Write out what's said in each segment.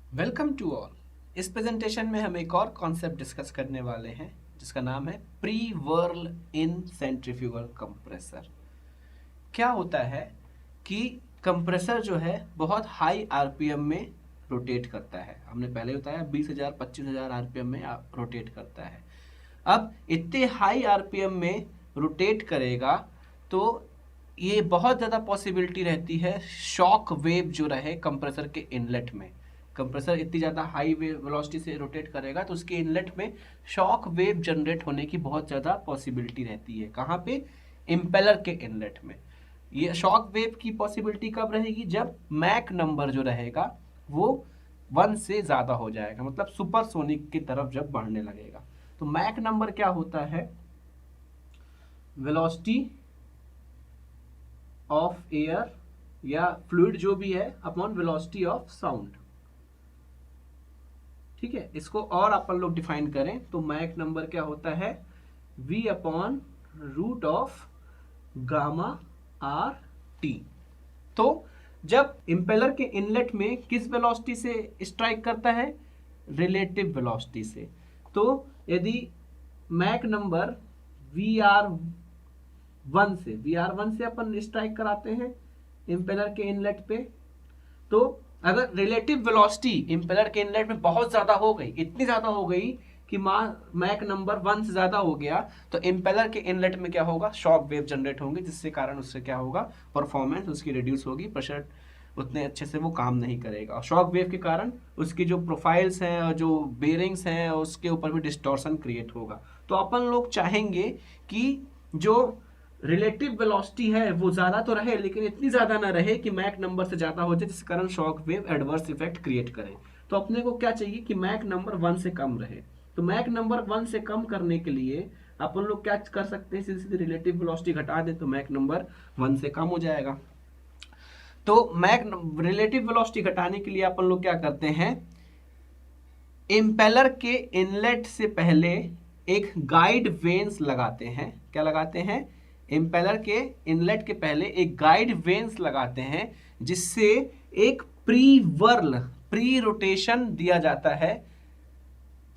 Welcome to all. इस presentation में हम एक और कॉन्सेप्ट डिस्कस करने वाले हैं जिसका नाम है प्री वर्ल इन सेंट्रीफ्यूगल कंप्रेसर। क्या होता है कि कंप्रेसर जो है बहुत हाई आरपीएम में रोटेट करता है। हमने पहले बताया 20,000 25,000 आरपीएम में रोटेट करता है। अब इतने हाई आरपीएम में रोटेट करेगा तो ये बहुत ज़्यादा पॉसिबिलिटी रहती है शॉक वेव जो रहे कंप्रेसर के इनलेट में। कंप्रेसर इतनी ज़्यादा हाई वेलोसिटी से रोटेट करेगा तो उसके इनलेट में शॉक वेव जनरेट होने की बहुत ज़्यादा पॉसिबिलिटी रहती है। कहाँ पे? इम्पेलर के इनलेट में। ये शॉक वेव की पॉसिबिलिटी कब रहेगी? जब मैक नंबर जो रहेगा वो 1 से ज़्यादा हो जाएगा, मतलब सुपरसोनिक की तरफ जब बढ़ने लगेगा। तो मैक नंबर क्या होता है? वेलोसिटी ऑफ एयर या फ्लूइड जो भी है अपॉन वेलोसिटी ऑफ साउंड। ठीक है, इसको और अपन लोग डिफाइन करें तो मैक नंबर क्या होता है? v upon root of gamma R T. तो जब इम्पेलर के इनलेट में किस वेलोसिटी से स्ट्राइक करता है? रिलेटिव वेलोसिटी से। तो यदि Mach number V R one से अपन स्ट्राइक कराते हैं इम्पेलर के इनलेट पे, तो अगर रिलेटिव वेलोसिटी इम्पेलर के इनलेट में बहुत ज़्यादा हो गई, इतनी ज़्यादा हो गई कि मैक नंबर 1 से ज़्यादा हो गया, तो इम्पेलर के इनलेट में क्या होगा? शॉक वेव जनरेट होंगे, जिससे कारण उससे क्या होगा? परफॉर्मेंस उसकी रिड्यूस होगी, प्रेशर उतने अच्छे से वो काम नहीं करेगा। और शॉक वेव के कारण उसकी जो प्रोफाइल्स हैं और जो बेरिंग्स हैं उसके ऊपर भी डिस्टॉर्शन क्रिएट होगा। तो अपन लोग चाहेंगे कि जो रिलेटिव वेलोसिटी है वो ज़्यादा तो रहे लेकिन इतनी ज़्यादा ना रहे कि मैक नंबर से ज़्यादा हो जाए जिसके कारण shock wave adverse effect create करे। तो अपने को क्या चाहिए कि मैक नंबर 1 से कम रहे। तो मैक नंबर 1 से कम करने के लिए अपन लोग क्या कर सकते हैं? सीधे सीधे रिलेटिव वेलोसिटी घटा दें तो मैक नंबर 1 से कम हो जाएगा। तो मैक रिलेटिव वेलोसिटी घटाने के लिए अपन लोग क्या करते हैं? इम्पेलर के इनलेट से पहले एक गाइड वेन्स लगाते हैं। क्या लगाते हैं? इम्पेलर के इनलेट के पहले एक गाइड वेन्स लगाते हैं जिससे एक प्री रोटेशन दिया जाता है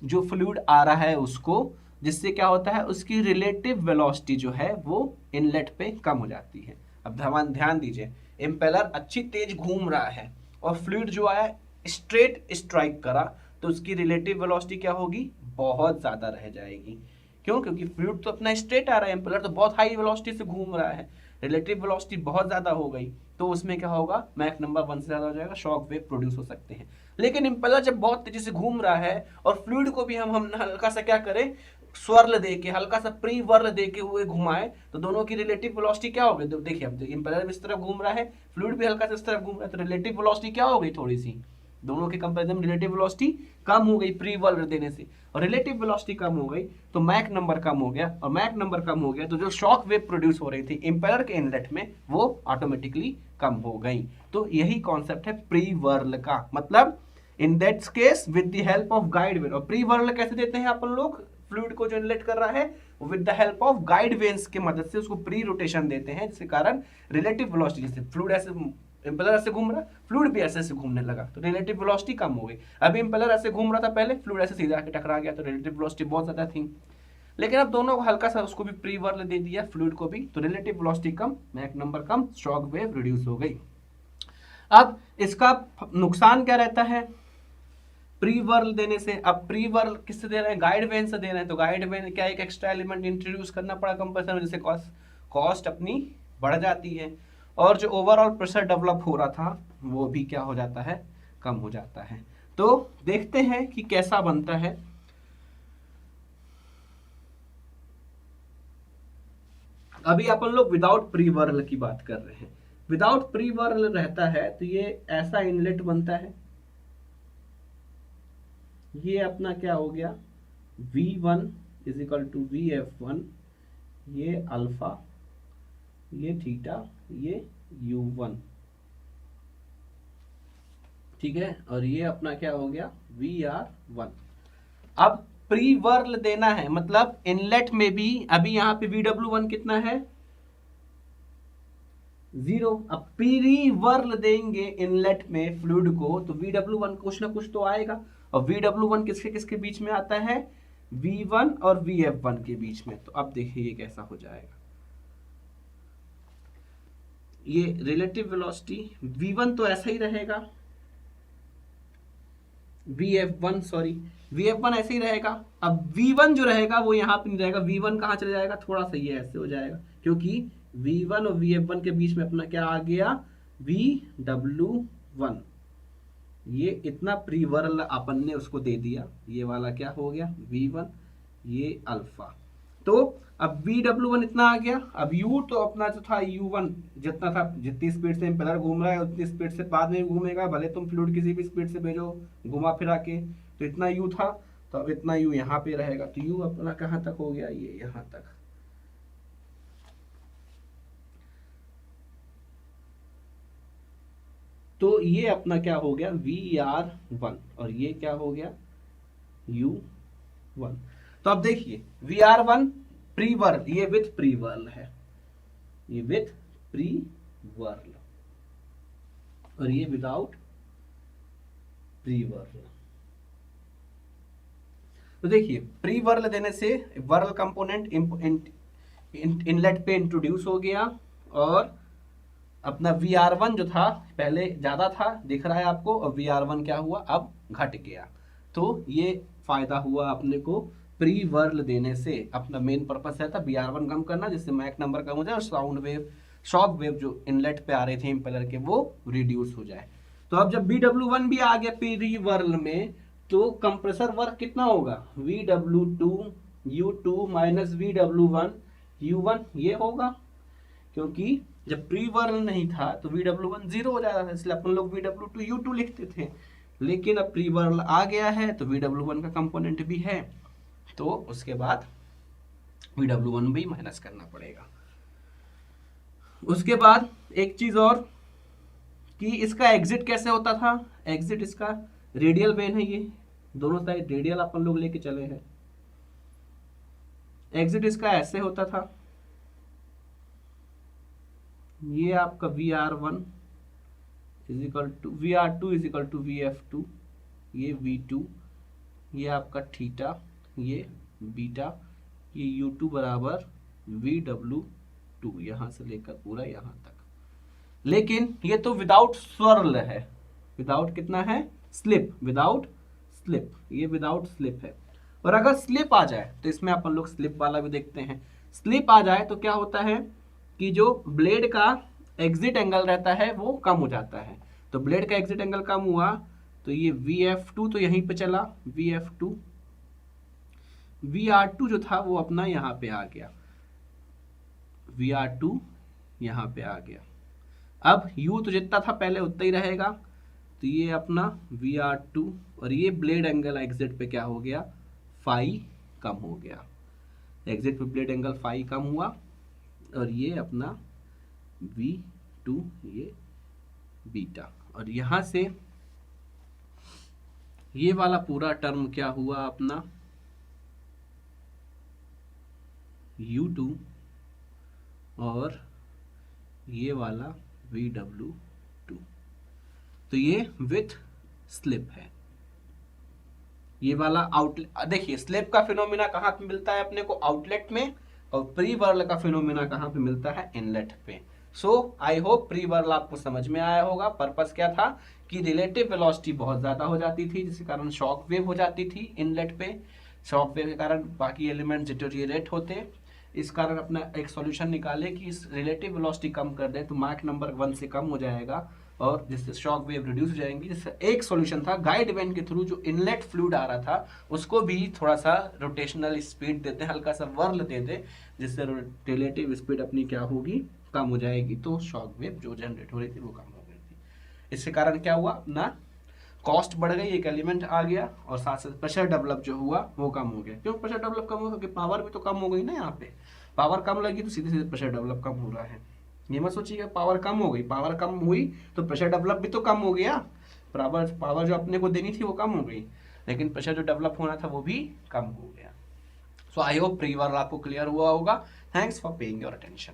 जो फ्लूइड आ रहा है उसको, जिससे क्या होता है? उसकी रिलेटिव वेलोसिटी जो है वो इनलेट पे कम हो जाती है। अब ध्यान दीजिए, इम्पेलर अच्छी तेज घूम रहा है और फ्लूइड जो आया स्ट्रेट स्ट्राइक करा तो उसकी रिलेटिव वेलोसिटी क्या होगी? बहुत ज़्यादा रह जाएगी। क्यों? क्योंकि फ्लूइड तो अपना स्ट्रेट आ रहा है, इम्पेलर तो बहुत हाई वेलोसिटी से घूम रहा है, रिलेटिव वेलोसिटी बहुत ज़्यादा हो गई तो उसमें क्या होगा? मैक नंबर 1 से ज़्यादा हो जाएगा, शॉक वेव प्रोड्यूस हो सकते हैं। लेकिन इम्पेलर जब बहुत तेजी से घूम रहा है और फ्लूइड को भी हम हल्का सा क्या करें? स्वर्ल दे के, हल्का सा प्री वर्ल दे के हुए घुमाए तो दोनों की रिलेटिव वेलोसिटी क्या हो गई? तो देखिए, अब इम्पेलर भी इस तरफ घूम रहा है, फ्लूइड भी हल्का सा इस तरफ घूम रहा है, तो रिलेटिव वेलोसिटी क्या हो गई? थोड़ी सी दोनों के कंपैरिजन में रिलेटिव वेलोसिटी कम हो गई प्री वर्ल देने से, और रिलेटिव वेलोसिटी कम हो गई तो मैक नंबर कम हो गया, और मैक नंबर कम हो गया तो जो शॉक वेव प्रोड्यूस हो रही थी इम्पेलर के इनलेट में वो ऑटोमेटिकली कम हो गई। तो यही कॉन्सेप्ट है प्री वर्ल का। मतलब in that case with the help of guide when. और प्री वर्ल कैसे देते हैं अपन लोग? फ्लूइड को जो इनलेट कर रहा है with the help of guide veins के मदद से उसको प्री रोटेशन देते हैं, जिसके कारण रिलेटिव वेलोसिटी, जैसे फ्लूइड ऐसे इम्पेलर ऐसे घूम रहा, फ्लूइड भी ऐसे ऐसे घूमने लगा तो रिलेटिव वेलोसिटी कम हो गई। अभी इम्पेलर ऐसे घूम रहा था पहले, फ्लूइड ऐसे सीधा आके टकरा गया तो रिलेटिव वेलोसिटी बहुत ज्यादा थी। लेकिन अब दोनों को हल्का सा उसको भी प्री वर्ल दे दिया, फ्लूइड को भी, तो रिलेटिव वेलोसिटी कम, मैक नंबर कम, शॉक वेव रिड्यूस हो गई। अब इसका नुकसान क्या रहता है प्री वर्ल देने से? अब प्री वर्ल किससे दे रहे हैं? गाइड वेन से दे रहे हैं। तो गाइड वेन क्या, एक एक्स्ट्रा एलिमेंट इंट्रोड्यूस करना पड़ा कंप्रेसर में, जिससे कॉस्ट अपनी बढ़ जाती है और जो ओवरऑल प्रेशर डेवलप हो रहा था वो भी क्या हो जाता है? कम हो जाता है। तो देखते हैं कि कैसा बनता है। अभी अपन लोग विदाउट प्री वर्ल की बात कर रहे हैं। विदाउट प्री वर्ल रहता है तो ये ऐसा इनलेट बनता है। ये अपना क्या हो गया? V1 is equal to VF1, ये अल्फा, ये थीटा, ये U1। ठीक है, और ये अपना क्या हो गया? VR1। अब प्री वर्ल देना है, मतलब इनलेट में भी अभी यहाँ पे VW1 कितना है? 0। अब प्री वर्ल देंगे इनलेट में फ्लूइड को तो VW1 कुछ ना कुछ तो आएगा, और VW1 किसके किसके बीच में आता है, V1 और VF1 के बीच में। तो अब देखिए ये कैसा हो जाएगा, ये रिलेटिव वेलोसिटी V1 तो ऐसा ही रहेगा, VF1 ऐसे ही रहेगा। अब V1 जो रहेगा वो यहाँ पे नहीं रहेगा, V1 कहाँ चले जाएगा, थोड़ा सा ये ऐसे हो जाएगा, क्योंकि V1 और VF1 के बीच में अपना क्या आ गया, VW1। ये इतना प्रीवर्ल अपन ने उसको दे दिया, ये वाला क्या हो गया V1, ये अल्फा। तो अब VW1 इतना आ गया। अब U तो अपना जो था U1 जितना था, जितनी स्पीड से इम्पेलर घूम रहा है उतनी स्पीड से बाद में घूमेगा, भले तुम फ्लूइड किसी भी स्पीड से भेजो घुमा फिरा के। तो इतना U था, तो अब इतना U यहाँ पे रहेगा। तो U अपना कहाँ तक हो गया, ये यहाँ तक। तो ये अपना क्या हो गया, VR1, और ये क्या हो गया, U1। तो अब देखिए VR1 प्री वर्ल, ये विथ प्री वर्ल है, ये विथ प्री वर्ल, और ये विदाउट प्री वर्ल। तो देखिए प्री वर्ल देने से वर्ल कंपोनेंट इनलेट पे इंट्रोड्यूस हो गया, और अपना VR1 जो था पहले ज्यादा था दिख रहा है आपको, और VR1 क्या हुआ, अब घट गया। तो ये फायदा हुआ अपने को प्री वर्ल देने से। अपना मेन पर्पस है था VR1 कम करना, जिससे मैक नंबर कम हो जाए और साउंड वेव, शॉक वेव जो इनलेट पे आ रहे थे इम्पेलर के, वो रिड्यूस हो जाए। तो अब जब VW1 भी आ गया प्री वर्ल में, तो कंप्रेसर वर्क कितना होगा, VW2 U2 minus VW1 U1 ये होगा, क्योंकि जब प्री वर्ल नहीं था तो VW1 0 हो जाता था, इसलिए अपन लोग VW2 U2 लिखते थे। लेकिन अब प्री वर्ल आ गया है तो VW1 का कंपोनेंट भी है, तो उसके बाद VW1 भी माइनस करना पड़ेगा। उसके बाद एक चीज और कि इसका एग्जिट कैसे होता था, एग्जिट इसका रेडियल वेन है, ये दोनों साइड रेडियल अपन लोग लेके चले हैं। एग्जिट इसका ऐसे होता था, ये आपका VR1 is equal to VR2 is equal to VF2, ये V2, ये आपका थीटा, ये बीटा, ये U2 बराबर VW2, यहां से लेकर पूरा यहां तक। लेकिन ये तो विदाउट स्वर्ल है, विदाउट कितना है, स्लिप, विदाउट स्लिप, ये विदाउट स्लिप है। और अगर स्लिप आ जाए तो इसमें अपन लोग स्लिप वाला भी देखते हैं। स्लिप आ जाए तो क्या होता है कि जो ब्लेड का एग्जिट एंगल रहता है वो कम हो जाता है। तो ब्लेड का एग्जिट एंगल कम हुआ तो ये VF2 तो यहीं पे चला, VF2, VR2 जो था वो अपना यहाँ पे आ गया, VR2 यहाँ पे आ गया। अब U तो जितना था पहले उतना ही रहेगा, तो ये अपना VR2, और ये ब्लेड एंगल एग्जिट पे क्या हो गया, फाई कम हो गया, एग्जिट पे ब्लेड एंगल फाई कम हुआ, और ये अपना V2, ये बीटा। और यहां से ये वाला पूरा टर्म क्या हुआ अपना U2, और ये वाला VW2। तो ये विथ स्लिप है, ये वाला आउटलेट। देखिए स्लिप का फिनोमिना कहाँ पे मिलता है अपने को, आउटलेट में, और प्री वर्ल का फिनोमिना कहाँ पे मिलता है, इनलेट पे। सो आई होप प्री वर्ल आपको समझ में आया होगा। पर्पस क्या था कि रिलेटिव वेलोसिटी बहुत ज्यादा हो जाती थी, जिसके कारण शॉक वेव हो जाती थी इनलेट पे, शॉक वेव के कारण बाकी एलिमेंट डिटोरिएट होते। इस कारण अपना एक सॉल्यूशन निकाले कि इस रिलेटिव वेलोसिटी कम कर दे तो मार्क नंबर 1 से कम हो जाएगा, और जिससे शॉक वेव रिड्यूस हो जाएंगी। जिससे एक सॉल्यूशन था गाइड वेन के थ्रू जो इनलेट फ्लूइड आ रहा था उसको भी थोड़ा सा रोटेशनल स्पीड देते, हल्का सा वर्ल दे दे, जिससे रिलेटिव स्पीड अपनी क्या होगी, कम हो जाएगी। तो शॉक वेव जो जनरेट हो रही थी वो कम हो गई थी। इसके कारण क्या हुआ, अपना कॉस्ट बढ़ गई, एक एलिमेंट आ गया, और साथ साथ प्रेशर डेवलप जो हुआ वो कम हो गया। क्यों प्रेशर डेवलप कम हुआ, क्योंकि पावर भी तो कम हो गई ना, यहाँ पे पावर कम लगी तो सीधे सीधे प्रेशर डेवलप कम हो रहा है। ये मत सोचिएगा पावर कम हो गई, पावर कम हुई तो प्रेशर डेवलप भी तो कम हो गया। पावर जो अपने को देनी थी वो कम हो गई, लेकिन प्रेशर जो डेवलप होना था वो भी कम हो गया। सो आई होप प्री वर्ल आपको क्लियर हुआ होगा। Thanks for paying your attention.